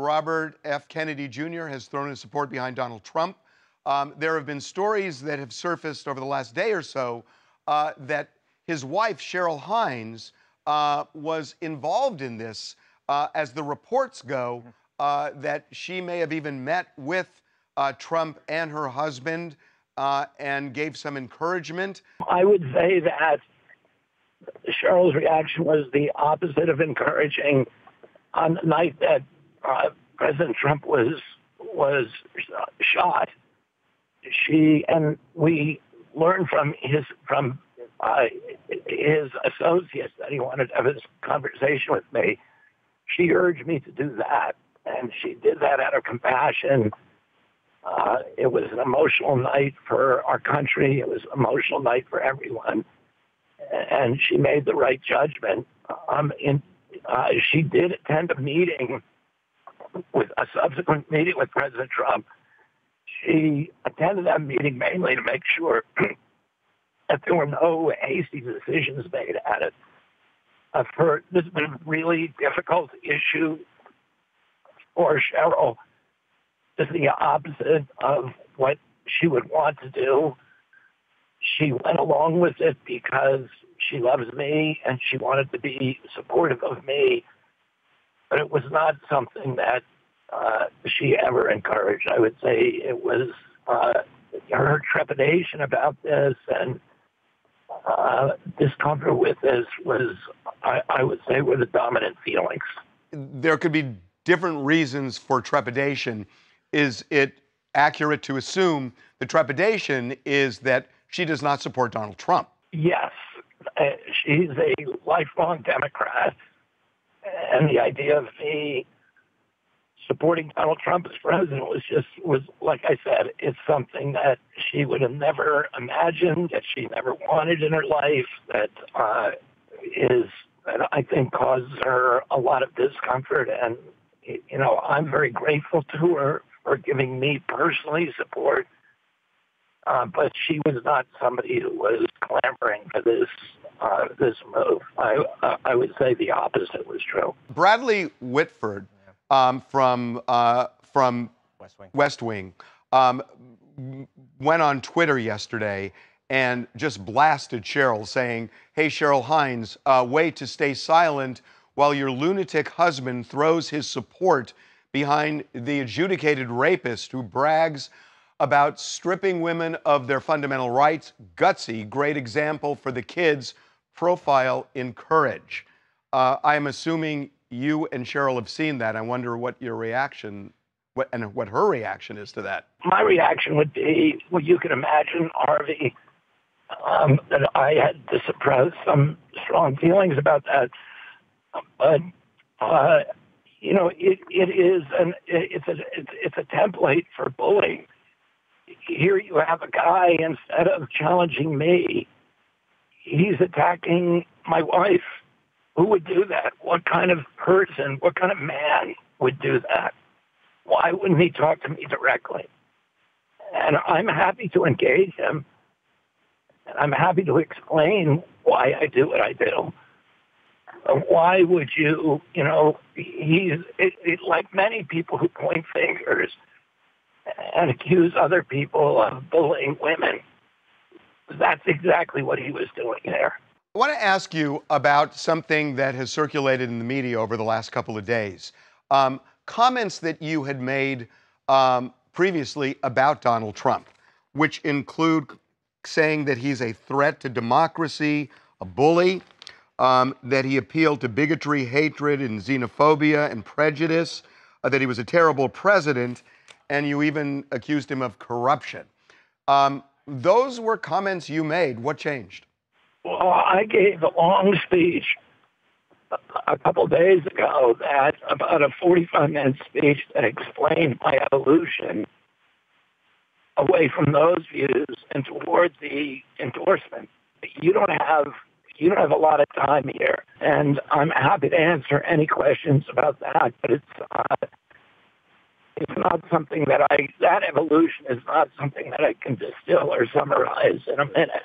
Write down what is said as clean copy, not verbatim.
Robert F. Kennedy Jr. has thrown his support behind Donald Trump. There have been stories that have surfaced over the last day or so that his wife, Cheryl Hines, was involved in this, as the reports go, that she may have even met with Trump and her husband and gave some encouragement. I would say that Cheryl's reaction was the opposite of encouraging. On the night that President Trump was shot, we learned from his associates that he wanted to have this conversation with me. She urged me to do that, and she did that out of compassion. It was an emotional night for our country. It was an emotional night for everyone, and she made the right judgment. She did attend a subsequent meeting with President Trump. She attended that meeting mainly to make sure that there were no hasty decisions made at it. This has been a really difficult issue for Cheryl. This is the opposite of what she would want to do. She went along with it because she loves me and she wanted to be supportive of me, but it was not something that she ever encouraged. I would say it was her trepidation about this and discomfort with this was, I would say, were the dominant feelings. There could be different reasons for trepidation. Is it accurate to assume the trepidation is that she does not support Donald Trump? Yes. She's a lifelong Democrat, and the idea of me supporting Donald Trump as president was like I said, it's something that she would have never imagined, that she never wanted in her life, that I think causes her a lot of discomfort. And, you know, I'm very grateful to her for giving me personally support. But she was not somebody who was clamoring for this move. I would say the opposite was true. Bradley Whitford from West Wing went on Twitter yesterday and just blasted Cheryl, saying, "Hey, Cheryl Hines, way to stay silent while your lunatic husband throws his support behind the adjudicated rapist who brags about stripping women of their fundamental rights. Gutsy, great example for the kids. Profile in courage." I am assuming you and Cheryl have seen that. I wonder what your reaction, what her reaction is to that. My reaction would be, well, you can imagine, Harvey, that I had to suppress some strong feelings about that. But you know, it's a template for bullying. Here you have a guy, instead of challenging me, he's attacking my wife. Who would do that? What kind of person, what kind of man would do that? Why wouldn't he talk to me directly? And I'm happy to engage him. And I'm happy to explain why I do what I do. Why would you, you know, like many people who point fingers and accuse other people of bullying women. That's exactly what he was doing there. I want to ask you about something that has circulated in the media over the last couple of days. Comments that you had made previously about Donald Trump, which include saying that he's a threat to democracy, a bully, that he appealed to bigotry, hatred, and xenophobia and prejudice, that he was a terrible president, and you even accused him of corruption. Those were comments you made. What changed? Well, I gave a long speech a couple days ago, that about a 45-minute speech that explained my evolution away from those views and towards the endorsement. You don't have a lot of time here, and I'm happy to answer any questions about that, but it's not something that evolution is not something that I can distill or summarize in a minute.